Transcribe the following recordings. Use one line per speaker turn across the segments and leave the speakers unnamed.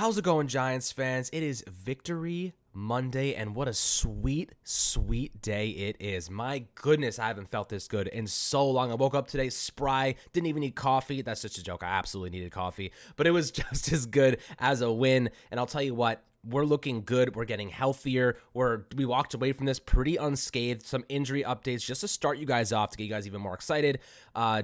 How's it going, Giants fans? It is Victory Monday, and what a sweet, sweet day it is. My goodness, I haven't felt this good in so long. I woke up today spry, didn't even need coffee. That's just a joke. I absolutely needed coffee, but it was just as good as a win. And I'll tell you what, we're looking good. We're getting healthier. We walked away from this pretty unscathed. Some injury updates just to start you guys off, to get you guys even more excited.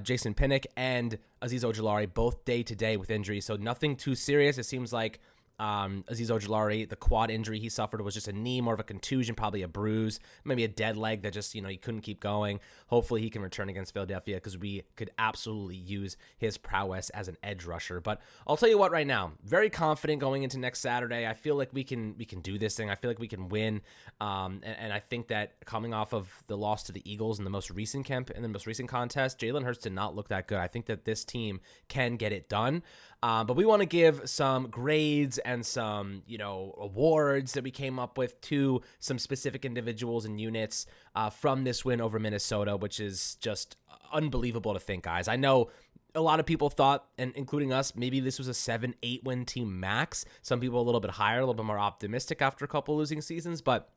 Jason Pinnock and Azeez Ojulari both day-to-day with injuries, so nothing too serious. It seems like Azeez Ojulari, the quad injury he suffered was just a knee, more of a contusion, probably a bruise, maybe a dead leg that just, he couldn't keep going. Hopefully he can return against Philadelphia, because we could absolutely use his prowess as an edge rusher. But I'll tell you what, right now, very confident going into next Saturday. I feel like we can do this thing. I feel like we can win. And I think that coming off of the loss to the Eagles in the most recent contest, Jalen Hurts did not look that good. I think that this team can get it done. But we want to give some grades and some, awards that we came up with to some specific individuals and units from this win over Minnesota, which is just unbelievable to think, guys. I know a lot of people thought, and including us, maybe this was a 7-8 win team max. Some people a little bit higher, a little bit more optimistic after a couple losing seasons, but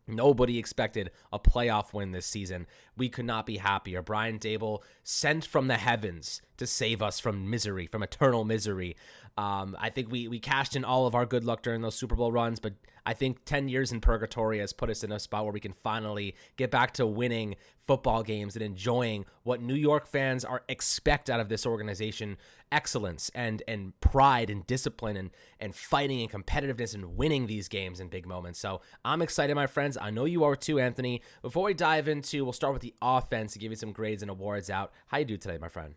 nobody expected a playoff win this season. We could not be happier. Brian Daboll sent from the heavens to save us from misery, from eternal misery. I think we cashed in all of our good luck during those Super Bowl runs, but I think 10 years in purgatory has put us in a spot where we can finally get back to winning football games and enjoying what New York fans expect out of this organization: excellence and pride and discipline and fighting and competitiveness and winning these games in big moments. So I'm excited, my friends. I know you are too, Anthony. Before we dive into, we'll start with the offense to give you some grades and awards out. How you do today, my friend?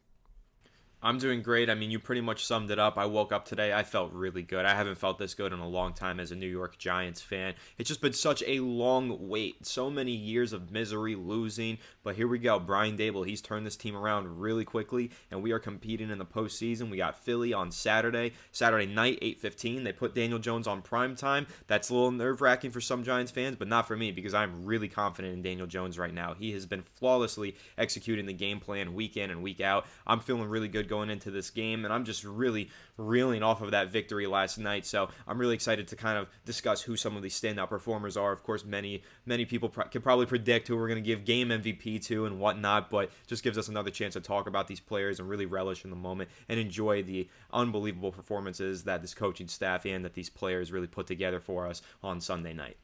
I'm doing great. I mean, you pretty much summed it up. I woke up today, I felt really good. I haven't felt this good in a long time as a New York Giants fan. It's just been such a long wait. So many years of misery, losing. But here we go. Brian Daboll, he's turned this team around really quickly, and we are competing in the postseason. We got Philly on Saturday night, 8:15. They put Daniel Jones on primetime. That's a little nerve-wracking for some Giants fans, but not for me, because I'm really confident in Daniel Jones right now. He has been flawlessly executing the game plan week in and week out. I'm feeling really good going into this game, and I'm just really reeling off of that victory last night. So I'm really excited to kind of discuss who some of these standout performers are. Of course, many people can probably predict who we're going to give game MVP to and whatnot, but just gives us another chance to talk about these players and really relish in the moment and enjoy the unbelievable performances that this coaching staff and that these players really put together for us on Sunday night.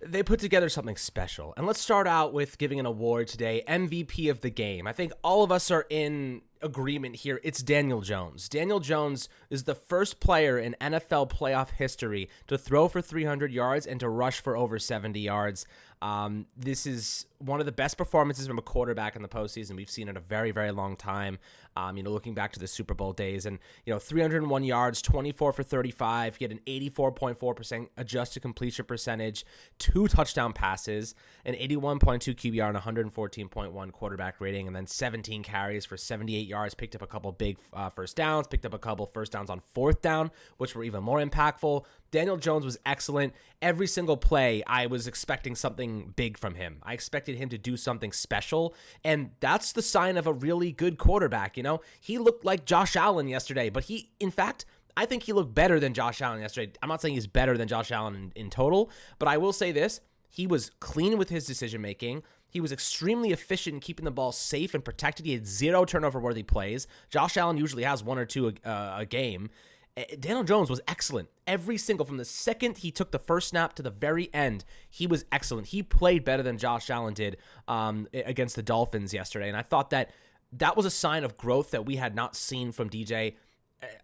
They put together something special. And let's start out with giving an award today, MVP of the game. I think all of us are in agreement here. It's Daniel Jones. Daniel Jones is the first player in NFL playoff history to throw for 300 yards and to rush for over 70 yards. This is one of the best performances from a quarterback in the postseason we've seen in a very, very long time. Looking back to the Super Bowl days, and 301 yards, 24 for 35. He had an 84.4% adjusted completion percentage, 2 touchdown passes, an 81.2 QBR, and 114.1 quarterback rating, and then 17 carries for 78 yards. Picked up a couple big first downs. Picked up a couple first downs on fourth down, which were even more impactful. Daniel Jones was excellent. Every single play, I was expecting something big from him. I expected him to do something special, and that's the sign of a really good quarterback. He looked like Josh Allen yesterday, but I think he looked better than Josh Allen yesterday. I'm not saying he's better than Josh Allen in total, but I will say this. He was clean with his decision-making. He was extremely efficient in keeping the ball safe and protected. He had 0 turnover-worthy plays. Josh Allen usually has 1 or 2 a game. Daniel Jones was excellent. Every single, from the second he took the first snap to the very end, he was excellent. He played better than Josh Allen did against the Dolphins yesterday, and I thought that was a sign of growth that we had not seen from DJ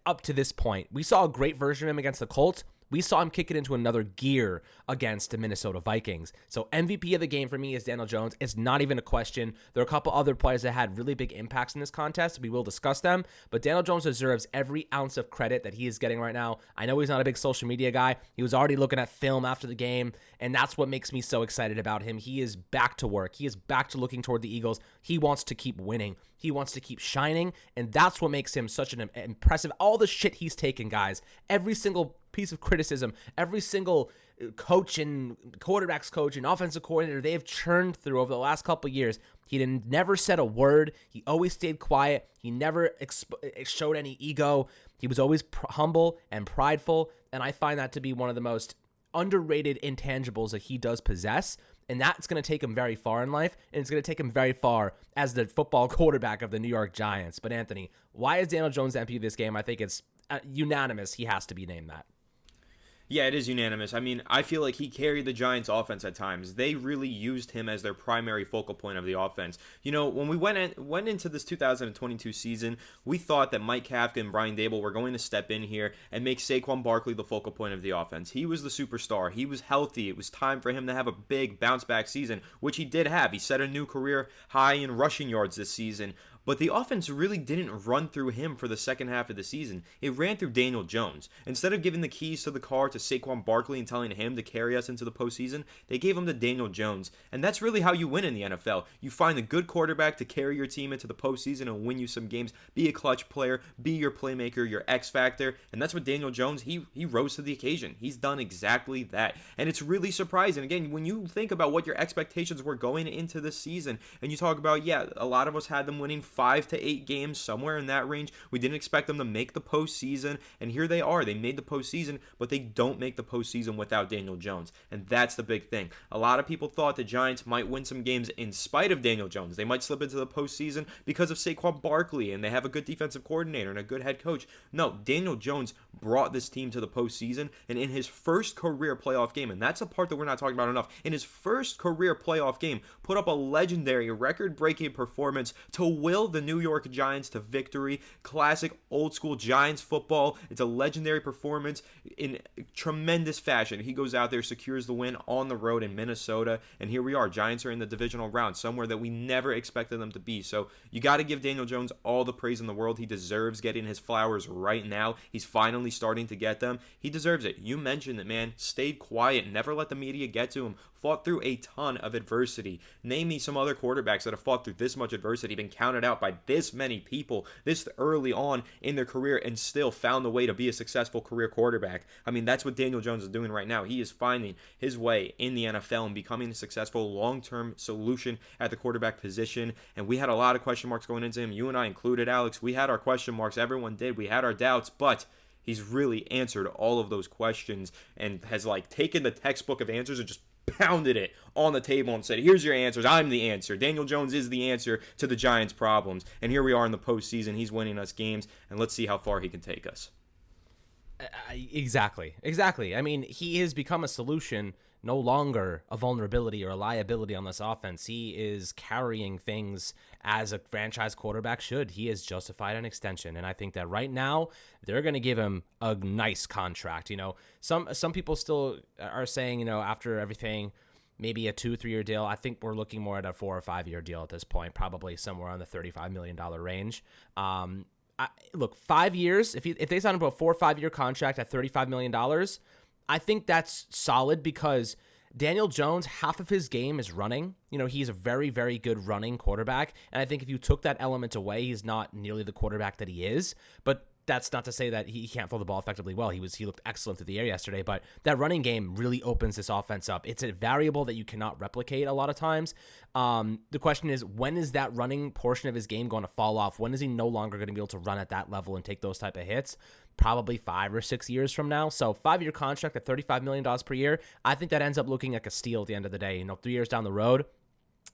up to this point. We saw a great version of him against the Colts. We saw him kick it into another gear against the Minnesota Vikings. So MVP of the game for me is Daniel Jones. It's not even a question. There are a couple other players that had really big impacts in this contest. We will discuss them. But Daniel Jones deserves every ounce of credit that he is getting right now. I know he's not a big social media guy. He was already looking at film after the game, and that's what makes me so excited about him. He is back to work. He is back to looking toward the Eagles. He wants to keep winning. He wants to keep shining, and that's what makes him such an impressive. All the shit he's taken, guys, every single piece of criticism, every single coach and quarterbacks coach and offensive coordinator they have churned through over the last couple of years, he never said a word. He always stayed quiet. He never showed any ego. He was always humble and prideful, and I find that to be one of the most underrated intangibles that he does possess, and that's going to take him very far in life, and it's going to take him very far as the football quarterback of the New York Giants. But Anthony, why is Daniel Jones MVP of this game? I think it's unanimous. He has to be named that.
Yeah, it is unanimous. I mean, I feel like he carried the Giants' offense at times. They really used him as their primary focal point of the offense. You know, when we went into this 2022 season, we thought that Mike Kafka and Brian Dable were going to step in here and make Saquon Barkley the focal point of the offense. He was the superstar. He was healthy. It was time for him to have a big bounce-back season, which he did have. He set a new career high in rushing yards this season. But the offense really didn't run through him for the second half of the season. It ran through Daniel Jones. Instead of giving the keys to the car to Saquon Barkley and telling him to carry us into the postseason, they gave him to Daniel Jones. And that's really how you win in the NFL. You find a good quarterback to carry your team into the postseason and win you some games. Be a clutch player, be your playmaker, your X factor. And that's what Daniel Jones, he rose to the occasion. He's done exactly that. And it's really surprising. Again, when you think about what your expectations were going into this season, and you talk about, yeah, a lot of us had them winning 5 to 8 games, somewhere in that range. We didn't expect them to make the postseason, and here they are. They made the postseason, but they don't make the postseason without Daniel Jones, and that's the big thing. A lot of people thought the Giants might win some games in spite of Daniel Jones. They might slip into the postseason because of Saquon Barkley, and they have a good defensive coordinator and a good head coach. No, Daniel Jones brought this team to the postseason, and in his first career playoff game, and that's a part that we're not talking about enough, in his first career playoff game, put up a legendary, record-breaking performance to will the New York Giants to victory. Classic old school Giants football. It's a legendary performance in tremendous fashion. He goes out there, secures the win on the road in Minnesota, and here we are. Giants are in the divisional round, somewhere that we never expected them to be. So you got to give Daniel Jones all the praise in the world. He deserves getting his flowers right now. He's finally starting to get them. He deserves it. You mentioned it, man. Stayed quiet, never let the media get to him. Fought through a ton of adversity. Name me some other quarterbacks that have fought through this much adversity, been counted out by this many people this early on in their career, and still found the way to be a successful career quarterback. I mean, that's what Daniel Jones is doing right now. He is finding his way in the NFL and becoming a successful long-term solution at the quarterback position. And we had a lot of question marks going into him. You and I included, Alex. We had our question marks. Everyone did. We had our doubts, but he's really answered all of those questions and has taken the textbook of answers and just pounded it on the table and said, here's your answers. I'm the answer. Daniel Jones is the answer to the Giants' problems. And here we are in the postseason. He's winning us games, and let's see how far he can take us.
Exactly. I mean, he has become a solution, no longer a vulnerability or a liability on this offense. He is carrying things as a franchise quarterback should. He has justified an extension, and I think that right now they're going to give him a nice contract. You know, some people still are saying, you know, after everything, maybe a 2-3 year deal. I think we're looking more at a 4 or 5 year deal at this point, probably somewhere on the $35 million range. Look, 5 years, if they sign up a 4 or 5 year contract at $35 million, I think that's solid because Daniel Jones, half of his game is running. You know, he's a very, very good running quarterback. And I think if you took that element away, he's not nearly the quarterback that he is. But that's not to say that he can't throw the ball effectively well. He looked excellent through the air yesterday, but that running game really opens this offense up. It's a variable that you cannot replicate a lot of times. The question is, when is that running portion of his game going to fall off? When is he no longer going to be able to run at that level and take those type of hits? Probably 5 or 6 years from now. So 5-year contract at $35 million per year. I think that ends up looking like a steal at the end of the day. You know, 3 years down the road,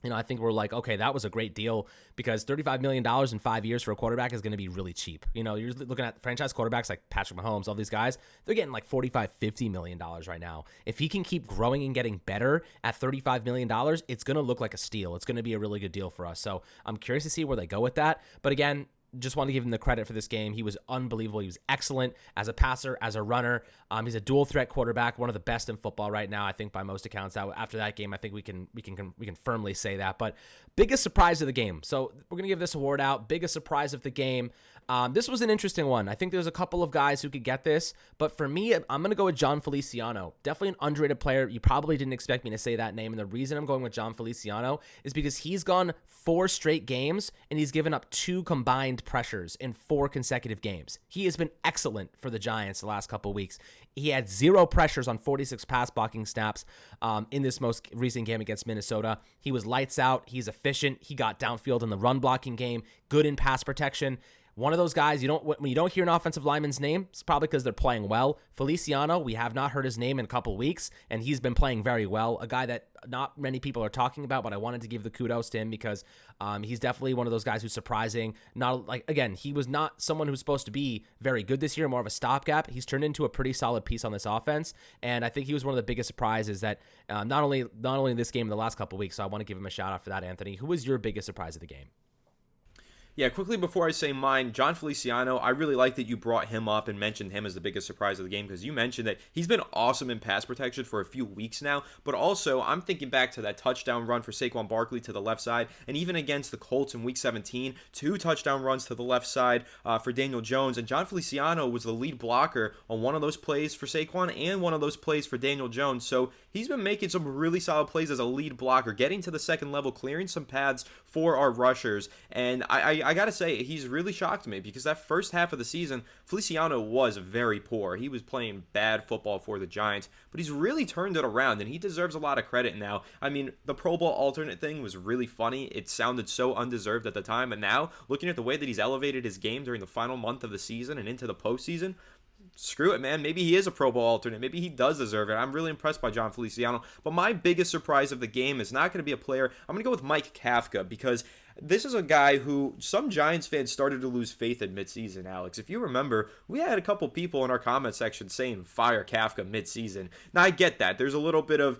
you know, I think we're like, okay, that was a great deal because $35 million in 5 years for a quarterback is going to be really cheap. You know, you're looking at franchise quarterbacks like Patrick Mahomes, all these guys, they're getting like $45, $50 million right now. If he can keep growing and getting better at $35 million, it's going to look like a steal. It's going to be a really good deal for us. So I'm curious to see where they go with that. But again, just want to give him the credit for this game. He was unbelievable. He was excellent as a passer, as a runner. He's a dual threat quarterback, one of the best in football right now, I think, by most accounts. After that game, I think we can firmly say that. But biggest surprise of the game. So we're gonna give this award out. Biggest surprise of the game. This was an interesting one. I think there's a couple of guys who could get this, but for me, I'm going to go with John Feliciano. Definitely an underrated player. You probably didn't expect me to say that name, and the reason I'm going with John Feliciano is because he's gone 4 straight games, and he's given up 2 combined pressures in 4 consecutive games. He has been excellent for the Giants the last couple of weeks. He had 0 pressures on 46 pass blocking snaps in this most recent game against Minnesota. He was lights out. He's efficient. He got downfield in the run blocking game, good in pass protection. One of those guys, when you don't hear an offensive lineman's name, it's probably because they're playing well. Feliciano, we have not heard his name in a couple weeks, and he's been playing very well. A guy that not many people are talking about, but I wanted to give the kudos to him because he's definitely one of those guys who's surprising. He was not someone who's supposed to be very good this year, more of a stopgap. He's turned into a pretty solid piece on this offense, and I think he was one of the biggest surprises that not only in this game in the last couple weeks. So I want to give him a shout out for that, Anthony. Who was your biggest surprise of the game?
Yeah, quickly before I say mine, John Feliciano, I really like that you brought him up and mentioned him as the biggest surprise of the game because you mentioned that he's been awesome in pass protection for a few weeks now, but also I'm thinking back to that touchdown run for Saquon Barkley to the left side, and even against the Colts in Week 17, 2 touchdown runs to the left side for Daniel Jones, and John Feliciano was the lead blocker on one of those plays for Saquon and one of those plays for Daniel Jones, so he's been making some really solid plays as a lead blocker, getting to the second level, clearing some paths for our rushers, and I gotta say, he's really shocked me because that first half of the season, Feliciano was very poor. He was playing bad football for the Giants, but he's really turned it around, and he deserves a lot of credit now. I mean, the Pro Bowl alternate thing was really funny. It sounded so undeserved at the time, but now, looking at the way that he's elevated his game during the final month of the season and into the postseason, screw it, man. Maybe he is a Pro Bowl alternate. Maybe he does deserve it. I'm really impressed by John Feliciano. But my biggest surprise of the game is not going to be a player. I'm going to go with Mike Kafka because this is a guy who some Giants fans started to lose faith in midseason, Alex. If you remember, we had a couple people in our comment section saying fire Kafka midseason. Now, I get that. There's a little bit of,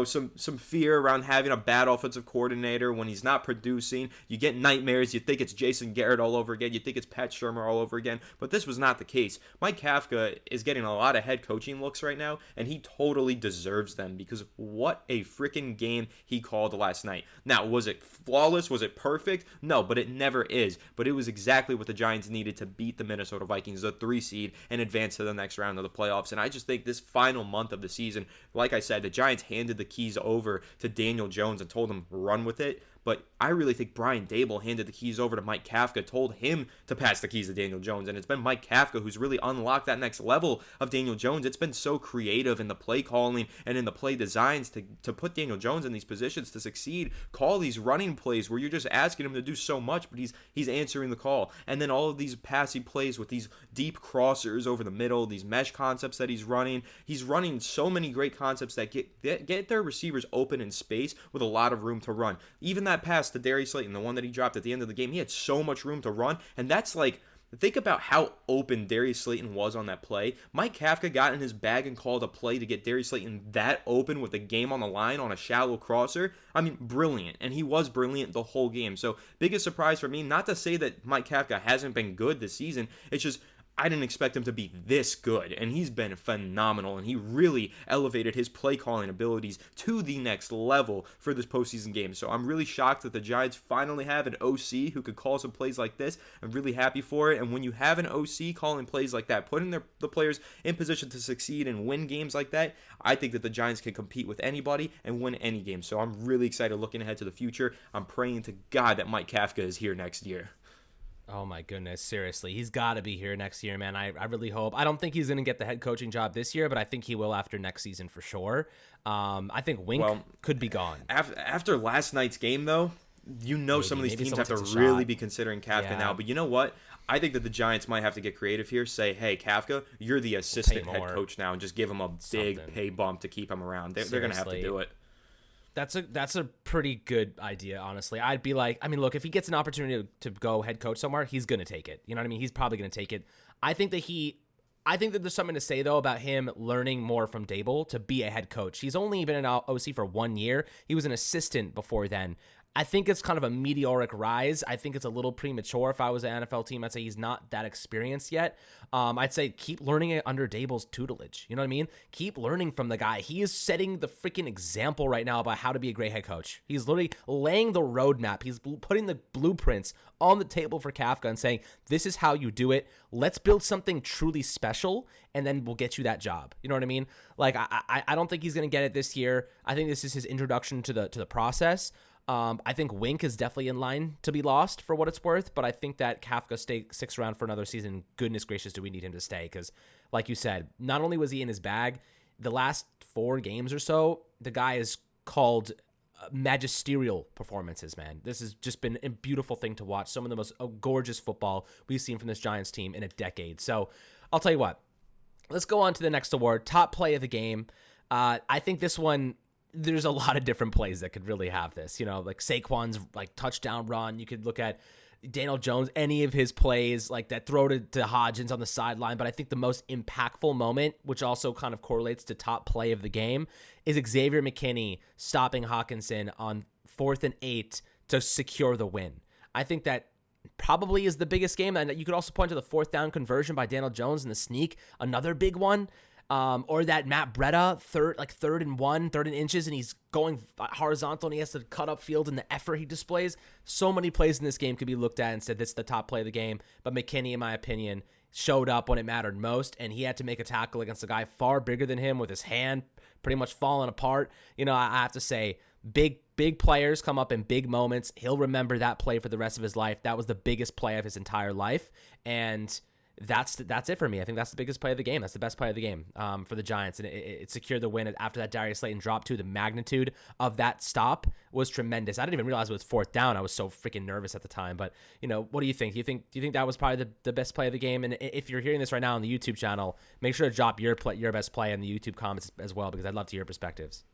some fear around having a bad offensive coordinator when he's not producing. You get nightmares. You think it's Jason Garrett all over again. You think it's Pat Shurmur all over again. But this was not the case. Mike Kafka is getting a lot of head coaching looks right now, and he totally deserves them because what a freaking game he called last night. Now, was it flawless? Was it perfect? No, but it never is. But it was exactly what the Giants needed to beat the Minnesota Vikings, the 3 seed, and advance to the next round of the playoffs. And I just think this final month of the season, like I said, the Giants handed the keys over to Daniel Jones and told him run with it. But I really think Brian Daboll handed the keys over to Mike Kafka, told him to pass the keys to Daniel Jones. And it's been Mike Kafka who's really unlocked that next level of Daniel Jones. It's been so creative in the play calling and in the play designs to put Daniel Jones in these positions to succeed. Call these running plays where you're just asking him to do so much, but he's answering the call. And then all of these passing plays with these deep crossers over the middle, these mesh concepts that he's running. He's running so many great concepts that get their receivers open in space with a lot of room to run. Even that pass to Darius Slayton, the one that he dropped at the end of the game, he had so much room to run, and that's like, think about how open Darius Slayton was on that play. Mike Kafka got in his bag and called a play to get Darius Slayton that open with the game on the line on a shallow crosser. I mean, brilliant, and he was brilliant the whole game. So, biggest surprise for me, not to say that Mike Kafka hasn't been good this season, it's just I didn't expect him to be this good, and he's been phenomenal, and he really elevated his play calling abilities to the next level for this postseason game. So I'm really shocked that the Giants finally have an OC who could call some plays like this. I'm really happy for it, and when you have an OC calling plays like that, putting the players in position to succeed and win games like that, I think that the Giants can compete with anybody and win any game. So I'm really excited looking ahead to the future. I'm praying to God that Mike Kafka is here next year.
Oh my goodness, seriously. He's got to be here next year, man. I really hope. I don't think he's going to get the head coaching job this year, but I think he will after next season for sure. I think Wink could be gone.
After last night's game, though, some of these teams have to really be considering Kafka now. But you know what? I think that the Giants might have to get creative here. Say, hey, Kafka, you're the assistant head coach now, and just give him a big pay bump to keep him around. They're going to have to do it.
That's a pretty good idea, honestly. I'd be like, I mean, look, if he gets an opportunity to go head coach somewhere, he's going to take it. You know what I mean? He's probably going to take it. I think that there's something to say, though, about him learning more from Daboll to be a head coach. He's only been an OC for 1 year. He was an assistant before then. I think it's kind of a meteoric rise. I think it's a little premature. If I was an NFL team, I'd say he's not that experienced yet. I'd say keep learning it under Daboll's tutelage. You know what I mean? Keep learning from the guy. He is setting the freaking example right now about how to be a great head coach. He's literally laying the roadmap. He's putting the blueprints on the table for Kafka and saying, this is how you do it. Let's build something truly special, and then we'll get you that job. You know what I mean? Like, I don't think he's going to get it this year. I think this is his introduction to the process. I think Wink is definitely in line to be lost for what it's worth, but I think that Kafka sticks around for another season. Goodness gracious, do we need him to stay? Because, like you said, not only was he in his bag, the last 4 games or so, the guy is called magisterial performances, man. This has just been a beautiful thing to watch. Some of the most gorgeous football we've seen from this Giants team in a decade. So I'll tell you what, let's go on to the next award, top play of the game. I think this one, there's a lot of different plays that could really have this, like Saquon's like touchdown run. You could look at Daniel Jones, any of his plays, like that throw to Hodgins on the sideline. But I think the most impactful moment, which also kind of correlates to top play of the game, is Xavier McKinney stopping Hawkinson on 4th and 8 to secure the win. I think that probably is the biggest game. And you could also point to the 4th down conversion by Daniel Jones in the sneak, another big one. Or that Matt Breida, third and 1, third and inches, and he's going horizontal and he has to cut up field, and the effort he displays. So many plays in this game could be looked at and said this is the top play of the game. But McKinney, in my opinion, showed up when it mattered most, and he had to make a tackle against a guy far bigger than him with his hand pretty much falling apart. I have to say, big players come up in big moments. He'll remember that play for the rest of his life. That was the biggest play of his entire life, and that's it for me. I think that's the biggest play of the game. That's the best play of the game for the Giants, and it secured the win after that Darius Slayton drop too. The magnitude of that stop was tremendous. I didn't even realize it was 4th down. I was so freaking nervous at the time. But what do you think? Do you think that was probably the best play of the game? And if you're hearing this right now on the YouTube channel, make sure to drop your best play in the YouTube comments as well, because I'd love to hear your perspectives.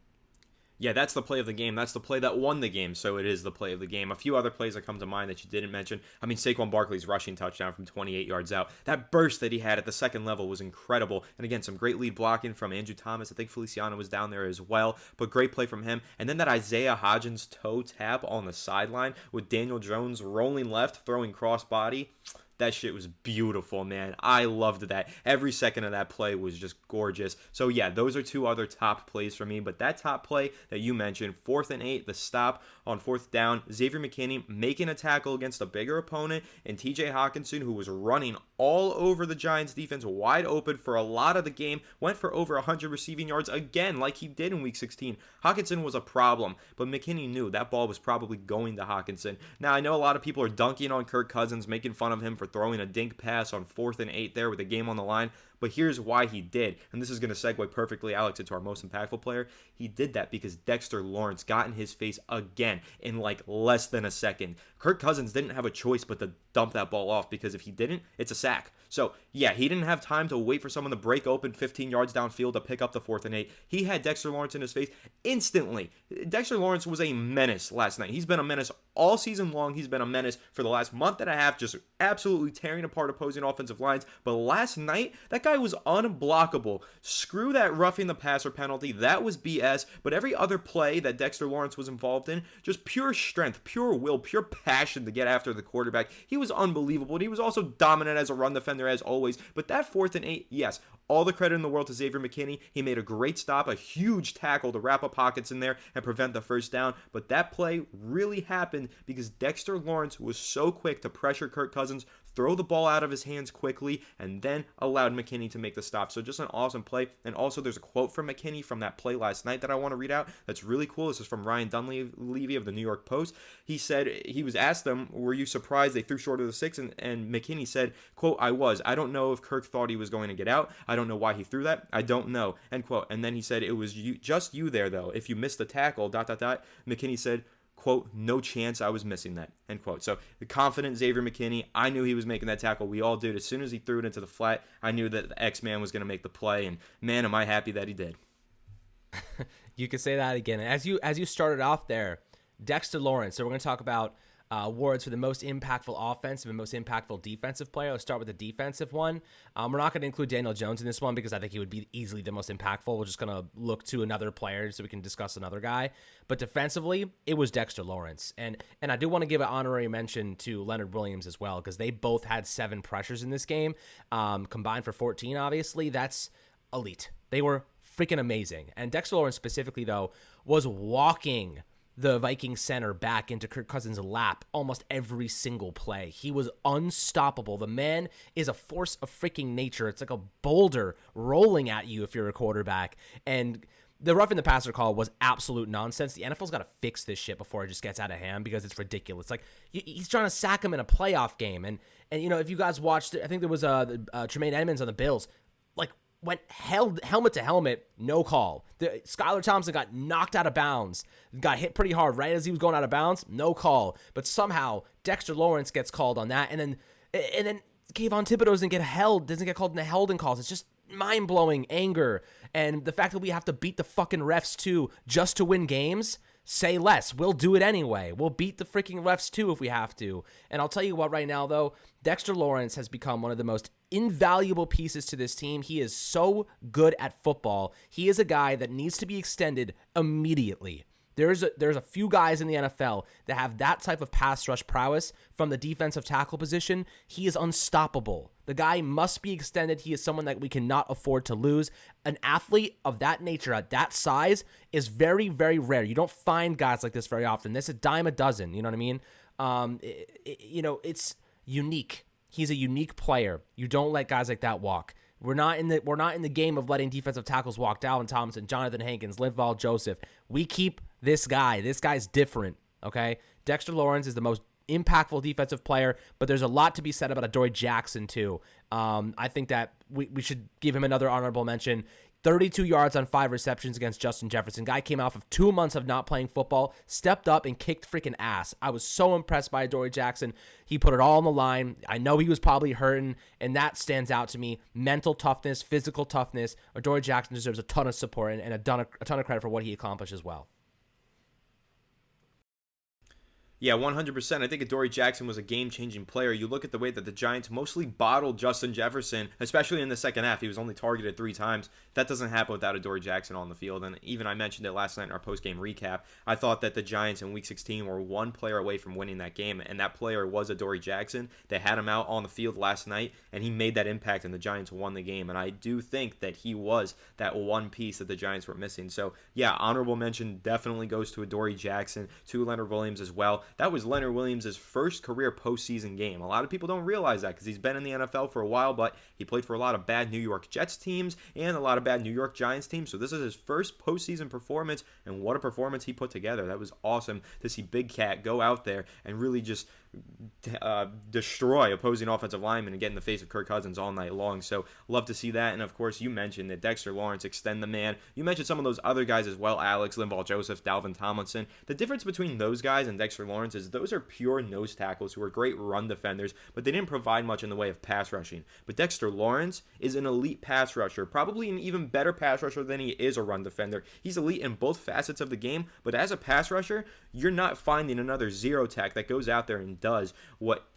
Yeah, that's the play of the game. That's the play that won the game, so it is the play of the game. A few other plays that come to mind that you didn't mention. I mean, Saquon Barkley's rushing touchdown from 28 yards out. That burst that he had at the second level was incredible. And again, some great lead blocking from Andrew Thomas. I think Feliciano was down there as well, but great play from him. And then that Isaiah Hodgins toe tap on the sideline with Daniel Jones rolling left, throwing crossbody. That shit was beautiful, man. I loved that. Every second of that play was just gorgeous. So, yeah, those are 2 other top plays for me. But that top play that you mentioned, 4th and 8, the stop on 4th down, Xavier McKinney making a tackle against a bigger opponent, and TJ Hawkinson, who was running all over the Giants defense, wide open for a lot of the game, went for over 100 receiving yards again, like he did in Week 16. Hawkinson was a problem, but McKinney knew that ball was probably going to Hawkinson. Now, I know a lot of people are dunking on Kirk Cousins, making fun of him for throwing a dink pass on 4th and 8 there with the game on the line. But here's why he did, and this is going to segue perfectly, Alex, into our most impactful player. He did that because Dexter Lawrence got in his face again in like less than a second. Kirk Cousins didn't have a choice but to dump that ball off, because if he didn't, it's a sack. So, yeah, he didn't have time to wait for someone to break open 15 yards downfield to pick up the 4th and 8. He had Dexter Lawrence in his face instantly. Dexter Lawrence was a menace last night. He's been a menace all season long. He's been a menace for the last month and a half, just absolutely tearing apart opposing offensive lines. But last night, that guy was unblockable. Screw that roughing the passer penalty. That was BS. But every other play that Dexter Lawrence was involved in, just pure strength, pure will, pure passion to get after the quarterback. He was unbelievable. And he was also dominant as a run defender as always. But that 4th and 8, yes, all the credit in the world to Xavier McKinney. He made a great stop, a huge tackle to wrap up pockets in there and prevent the first down. But that play really happened because Dexter Lawrence was so quick to pressure Kirk Cousins, throw the ball out of his hands quickly, and then allowed McKinney to make the stop. So just an awesome play. And also there's a quote from McKinney from that play last night that I want to read out that's really cool. This is from Ryan Dunleavy of the New York Post. He said, he was asked them, were you surprised they threw short of the 6? And McKinney said, quote, I was. I don't know if Kirk thought he was going to get out. I don't know why he threw that. I don't know, end quote. And then he said, it was just you there, though. If you missed the tackle, ... McKinney said, quote, no chance I was missing that, end quote. So the confident Xavier McKinney, I knew he was making that tackle. We all did. As soon as he threw it into the flat, I knew that the X-Man was going to make the play, and man, am I happy that he did.
You can say that again. As you started off there, Dexter Lawrence. So we're going to talk about awards for the most impactful offensive and most impactful defensive player. Let's start with the defensive one. We're not going to include Daniel Jones in this one because I think he would be easily the most impactful. We're just going to look to another player so we can discuss another guy. But defensively, it was Dexter Lawrence. And I do want to give an honorary mention to Leonard Williams as well, because they both had 7 pressures in this game, combined for 14, obviously. That's elite. They were freaking amazing. And Dexter Lawrence specifically, though, was walking the Vikings center back into Kirk Cousins' lap almost every single play. He was unstoppable. The man is a force of freaking nature. It's like a boulder rolling at you if you're a quarterback. And the roughing the passer call was absolute nonsense. The NFL's got to fix this shit before it just gets out of hand because it's ridiculous. Like, he's trying to sack him in a playoff game. And if you guys watched, I think there was Tremaine Edmonds on the Bills, like, went helmet to helmet, no call. Skylar Thompson got knocked out of bounds, got hit pretty hard right as he was going out of bounds, no call. But somehow Dexter Lawrence gets called on that, and then Kayvon Thibodeau doesn't get called in the Heldon calls. It's just mind-blowing anger. And the fact that we have to beat the fucking refs too just to win games, say less. We'll do it anyway. We'll beat the freaking refs too if we have to. And I'll tell you what right now, though, Dexter Lawrence has become one of the most invaluable pieces to this team. He is so good at football. He is a guy that needs to be extended immediately. There's a few guys in the NFL that have that type of pass rush prowess from the defensive tackle position. He is unstoppable. The guy must be extended. He is someone that we cannot afford to lose. An athlete of that nature at that size is very, very rare. You don't find guys like this very often. This is a dime a dozen. You know what I mean? It's unique. He's a unique player. You don't let guys like that walk. We're not in the game of letting defensive tackles walk. Dalvin Thompson, Jonathan Hankins, Linval Joseph. We keep this guy. This guy's different, okay? Dexter Lawrence is the most impactful defensive player, but there's a lot to be said about Adoree Jackson, too. I think that we should give him another honorable mention. 32 yards on 5 receptions against Justin Jefferson. Guy came off of 2 months of not playing football, stepped up and kicked freaking ass. I was so impressed by Adoree Jackson. He put it all on the line. I know he was probably hurting, and that stands out to me. Mental toughness, physical toughness. Adoree Jackson deserves a ton of support and a ton of credit for what he accomplished as well.
Yeah, 100%. I think Adoree Jackson was a game-changing player. You look at the way that the Giants mostly bottled Justin Jefferson, especially in the second half. He was only targeted 3 times. That doesn't happen without Adoree Jackson on the field. And even I mentioned it last night in our post-game recap. I thought that the Giants in Week 16 were one player away from winning that game, and that player was Adoree Jackson. They had him out on the field last night, and he made that impact, and the Giants won the game. And I do think that he was that one piece that the Giants were missing. So, yeah, honorable mention definitely goes to Adoree Jackson, to Leonard Williams as well. That was Leonard Williams' first career postseason game. A lot of people don't realize that because he's been in the NFL for a while, but he played for a lot of bad New York Jets teams and a lot of bad New York Giants teams. So this is his first postseason performance, and what a performance he put together. That was awesome to see Big Cat go out there and really just destroy opposing offensive linemen and get in the face of Kirk Cousins all night long. So love to see that. And of course, you mentioned that Dexter Lawrence, extend the man. You mentioned some of those other guys as well, Alex, Linval Joseph, Dalvin Tomlinson. The difference between those guys and Dexter Lawrence is those are pure nose tackles who are great run defenders, but they didn't provide much in the way of pass rushing. But Dexter Lawrence is an elite pass rusher, probably an even better pass rusher than he is a run defender. He's elite in both facets of the game, but as a pass rusher, you're not finding another zero tech that goes out there and does what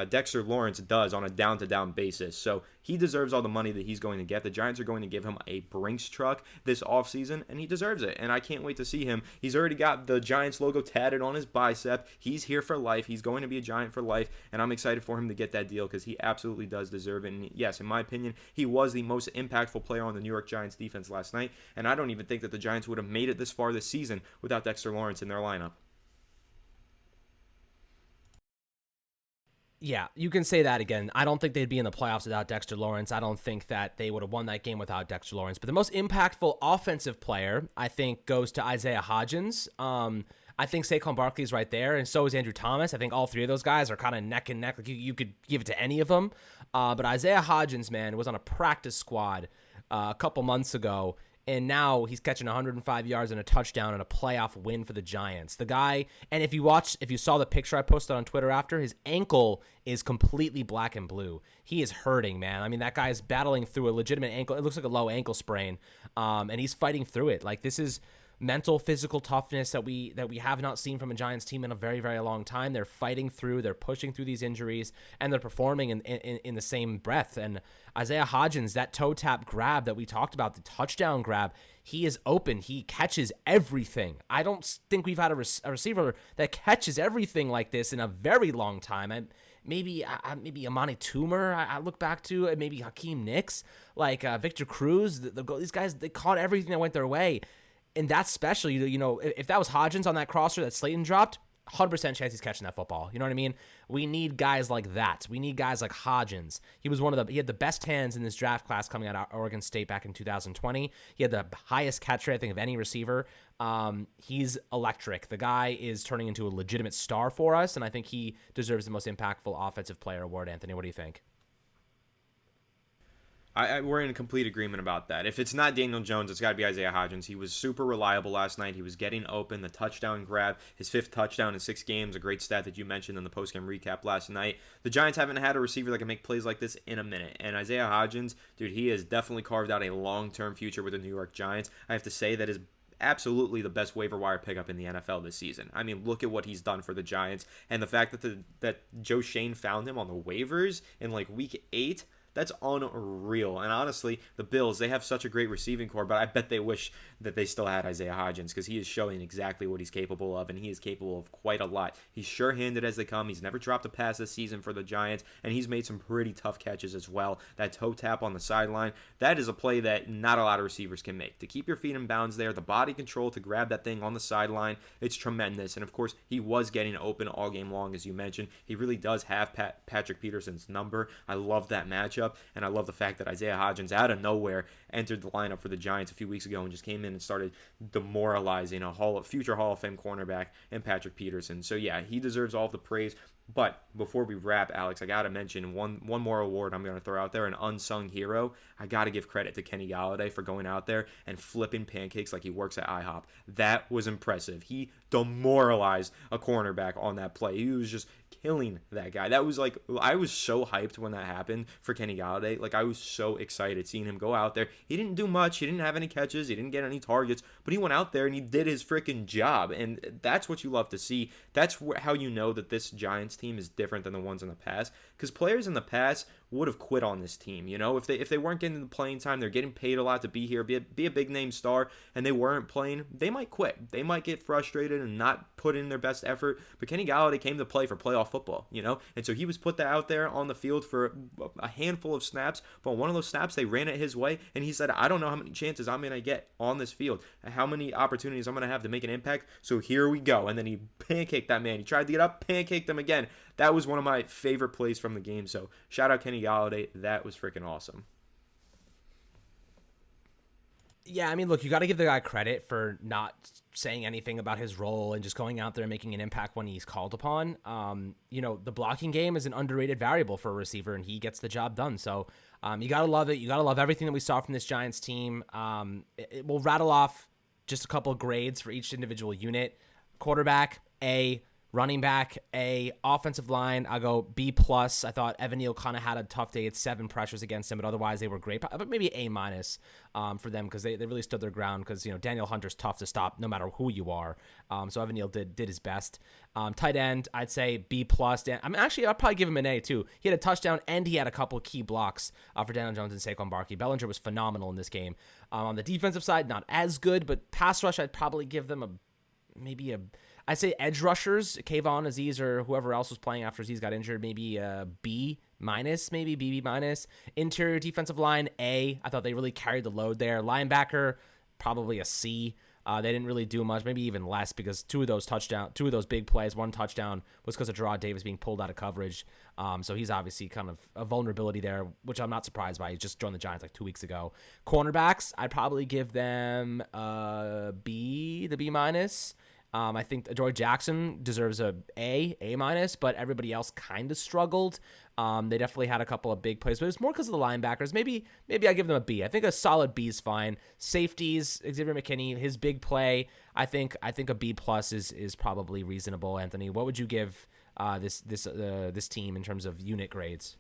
Dexter Lawrence does on a down-to-down basis. So he deserves all the money that he's going to get. The Giants are going to give him a Brinks truck this offseason, and he deserves it. And I can't wait to see him. He's already got the Giants logo tatted on his bicep. He's here for life. He's going to be a Giant for life, and I'm excited for him to get that deal because he absolutely does deserve it. And yes, in my opinion, he was the most impactful player on the New York Giants defense last night, and I don't even think that the Giants would have made it this far this season without Dexter Lawrence in their lineup.
Yeah, you can say that again. I don't think they'd be in the playoffs without Dexter Lawrence. I don't think that they would have won that game without Dexter Lawrence. But the most impactful offensive player, I think, goes to Isaiah Hodgins. I think Saquon Barkley's right there, and so is Andrew Thomas. I think all three of those guys are kind of neck and neck. Like you could give it to any of them. But Isaiah Hodgins, man, was on a practice squad a couple months ago, and now he's catching 105 yards and a touchdown and a playoff win for the Giants. The guy, and if you saw the picture I posted on Twitter after, his ankle is completely black and blue. He is hurting, man. I mean, that guy is battling through a legitimate ankle. It looks like a low ankle sprain, and he's fighting through it. Like, this is mental, physical toughness that we have not seen from a Giants team in a very, very long time. They're fighting through, they're pushing through these injuries, and they're performing in the same breath. And Isaiah Hodgins, that toe tap grab that we talked about, the touchdown grab, he is open. He catches everything. I don't think we've had a receiver that catches everything like this in a very long time. Maybe Amani Toomer, I look back to, maybe Hakeem Nicks, like Victor Cruz. These guys, they caught everything that went their way. And that's special. You know, if that was Hodgins on that crosser that Slayton dropped, 100% chance he's catching that football. You know what I mean? We need guys like that. We need guys like Hodgins. He had the best hands in this draft class coming out of Oregon State back in 2020. He had the highest catch rate, I think, of any receiver. He's electric. The guy is turning into a legitimate star for us, and I think he deserves the most impactful offensive player award. Anthony, what do you think?
We're in complete agreement about that. If it's not Daniel Jones, it's got to be Isaiah Hodgins. He was super reliable last night. He was getting open. The touchdown grab, his 5th touchdown in 6 games, a great stat that you mentioned in the postgame recap last night. The Giants haven't had a receiver that can make plays like this in a minute. And Isaiah Hodgins, dude, he has definitely carved out a long-term future with the New York Giants. I have to say that is absolutely the best waiver wire pickup in the NFL this season. I mean, look at what he's done for the Giants. And the fact that Joe Shane found him on the waivers in like week 8, that's unreal. And honestly, the Bills, they have such a great receiving core, but I bet they wish that they still had Isaiah Hodgins because he is showing exactly what he's capable of, and he is capable of quite a lot. He's sure-handed as they come. He's never dropped a pass this season for the Giants, and he's made some pretty tough catches as well. That toe tap on the sideline, that is a play that not a lot of receivers can make. To keep your feet in bounds there, the body control to grab that thing on the sideline, it's tremendous. And of course, he was getting open all game long, as you mentioned. He really does have Patrick Peterson's number. I love that matchup, and I love the fact that Isaiah Hodgins out of nowhere entered the lineup for the Giants a few weeks ago and just came in and started demoralizing a future Hall of Fame cornerback and Patrick Peterson. So yeah, he deserves all of the praise. But before we wrap, Alex, I got to mention one more award I'm going to throw out there, an unsung hero. I got to give credit to Kenny Golladay for going out there and flipping pancakes like he works at IHOP. That was impressive. He demoralized a cornerback on that play. He was just killing that guy. That was like, I was so hyped when that happened for Kenny Golladay. Like, I was so excited seeing him go out there. He didn't do much. He didn't have any catches. He didn't get any targets, but he went out there and he did his freaking job. And that's what you love to see. That's how you know that this Giants team is different than the ones in the past, because players in the past would have quit on this team. You know, if they weren't getting the playing time, they're getting paid a lot to be here, be a big name star, and they weren't playing, they might quit. They might get frustrated and not put in their best effort. But Kenny Golladay came to play for playoff football, you know, and so he was put out there on the field for a handful of snaps. But on one of those snaps, they ran it his way, and he said, I don't know how many chances I'm going to get on this field, how many opportunities I'm going to have to make an impact. So here we go. And then he pancaked that man. He tried to get up, pancaked him again. That was one of my favorite plays from the game. So shout out Kenny Golladay. That was freaking awesome.
Yeah, I mean, look, you got to give the guy credit for not saying anything about his role and just going out there and making an impact when he's called upon. You know, the blocking game is an underrated variable for a receiver, and he gets the job done. So you got to love it. You got to love everything that we saw from this Giants team. We'll rattle off just a couple of grades for each individual unit. Quarterback, A. Running back, A. Offensive line, I go B+. I thought Evan Neal kind of had a tough day. It's 7 pressures against him, but otherwise they were great. But maybe A- for them, because they really stood their ground, because, you know, Daniel Hunter's tough to stop no matter who you are. So Evan Neal did his best. Tight end, I'd say B+. I mean, actually, I'll probably give him an A too. He had a touchdown and he had a couple key blocks for Daniel Jones and Saquon Barkley. Bellinger was phenomenal in this game. On the defensive side, not as good, but pass rush, I'd probably give them I'd say edge rushers, Kayvon, Aziz, or whoever else was playing after Aziz got injured, maybe B-, maybe BB-. Interior defensive line, A. I thought they really carried the load there. Linebacker, probably a C. They didn't really do much, maybe even less, because two of those big plays, one touchdown was because of Gerard Davis being pulled out of coverage. So he's obviously kind of a vulnerability there, which I'm not surprised by. He just joined the Giants like 2 weeks ago. Cornerbacks, I'd probably give them B, the B-. I think Adoree Jackson deserves A-, but everybody else kind of struggled. They definitely had a couple of big plays, but it's more because of the linebackers. Maybe I give them a B. I think a solid B is fine. Safeties, Xavier McKinney, his big play, I think a B+ is probably reasonable. Anthony, what would you give this team in terms of unit grades?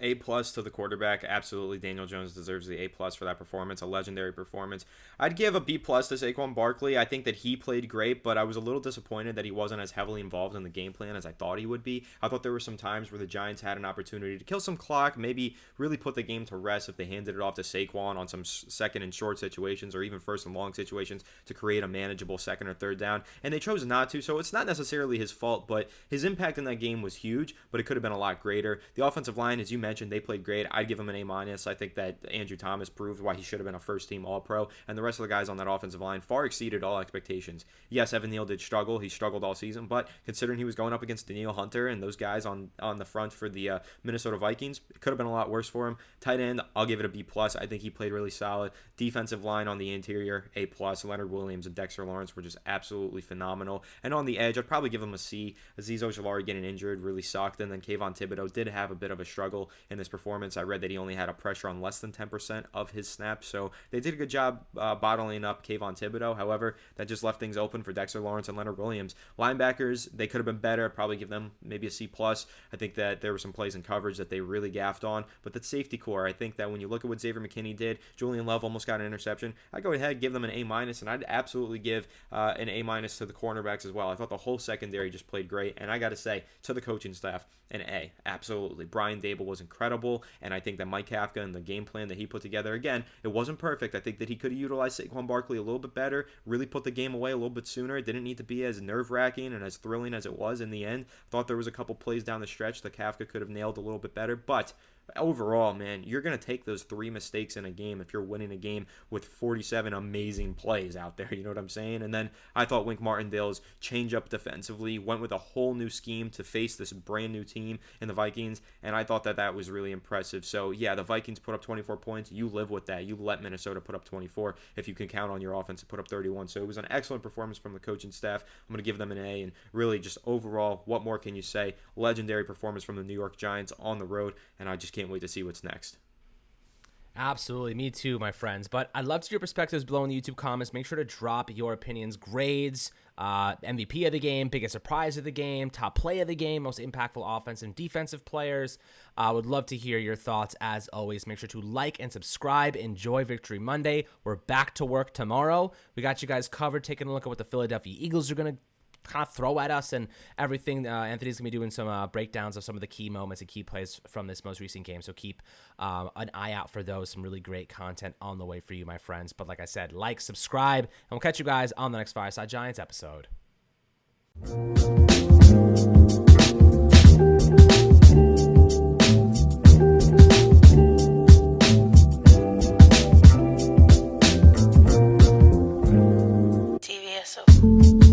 A+ to the quarterback. Absolutely, Daniel Jones deserves the A+ for that performance, a legendary performance. I'd give a B+ to Saquon Barkley. I think that he played great, but I was a little disappointed that he wasn't as heavily involved in the game plan as I thought he would be. I thought there were some times where the Giants had an opportunity to kill some clock, maybe really put the game to rest if they handed it off to Saquon on some second and short situations or even first and long situations to create a manageable second or third down, and they chose not to, so it's not necessarily his fault, but his impact in that game was huge, but it could have been a lot greater. The offensive line, as you mentioned, mentioned, they played great. I'd give him an A-. I think that Andrew Thomas proved why he should have been a first-team All-Pro, and the rest of the guys on that offensive line far exceeded all expectations. Yes, Evan Neal did struggle. He struggled all season, but considering he was going up against Danielle Hunter and those guys on the front for the Minnesota Vikings, it could have been a lot worse for him. Tight end, I'll give it a B+. I think he played really solid. Defensive line on the interior, A+. Leonard Williams and Dexter Lawrence were just absolutely phenomenal. And on the edge, I'd probably give him a C. Azeez Ojulari getting injured really sucked, and then Kayvon Thibodeau did have a bit of a struggle in this performance. I read that he only had a pressure on less than 10% of his snaps, so they did a good job bottling up Kayvon Thibodeau. However, that just left things open for Dexter Lawrence and Leonard Williams. Linebackers, they could have been better. I'd probably give them maybe a C+. I think that there were some plays in coverage that they really gaffed on, but the safety core, I think that when you look at what Xavier McKinney did, Julian Love almost got an interception. I'd go ahead and give them an A-, and I'd absolutely give an A- to the cornerbacks as well. I thought the whole secondary just played great, and I got to say, to the coaching staff, an A, absolutely. Brian Dable was incredible, and I think that Mike Kafka and the game plan that he put together, again, it wasn't perfect. I think that he could have utilized Saquon Barkley a little bit better, really put the game away a little bit sooner. It didn't need to be as nerve-wracking and as thrilling as it was in the end. Thought there was a couple plays down the stretch that Kafka could have nailed a little bit better, but overall, man, you're going to take those 3 mistakes in a game if you're winning a game with 47 amazing plays out there. You know what I'm saying? And then I thought Wink Martindale's change up defensively went with a whole new scheme to face this brand new team in the Vikings, and I thought that that was really impressive. So, yeah, the Vikings put up 24 points. You live with that. You let Minnesota put up 24 if you can count on your offense to put up 31. So it was an excellent performance from the coaching staff. I'm going to give them an A, and really just overall, what more can you say? Legendary performance from the New York Giants on the road, and I just can't wait to see what's next.
Absolutely. Me too, my friends. But I'd love to hear your perspectives below in the YouTube comments. Make sure to drop your opinions, grades, MVP of the game, biggest surprise of the game, top play of the game, most impactful offensive and defensive players. I would love to hear your thoughts as always. Make sure to like and subscribe. Enjoy Victory Monday. We're back to work tomorrow. We got you guys covered, taking a look at what the Philadelphia Eagles are going to kind of throw at us and everything. Anthony's gonna be doing some breakdowns of some of the key moments and key plays from this most recent game, so keep an eye out for those. Some really great content on the way for you, my friends. But like I said, like, subscribe, and we'll catch you guys on the next Fireside Giants episode.
TVSO.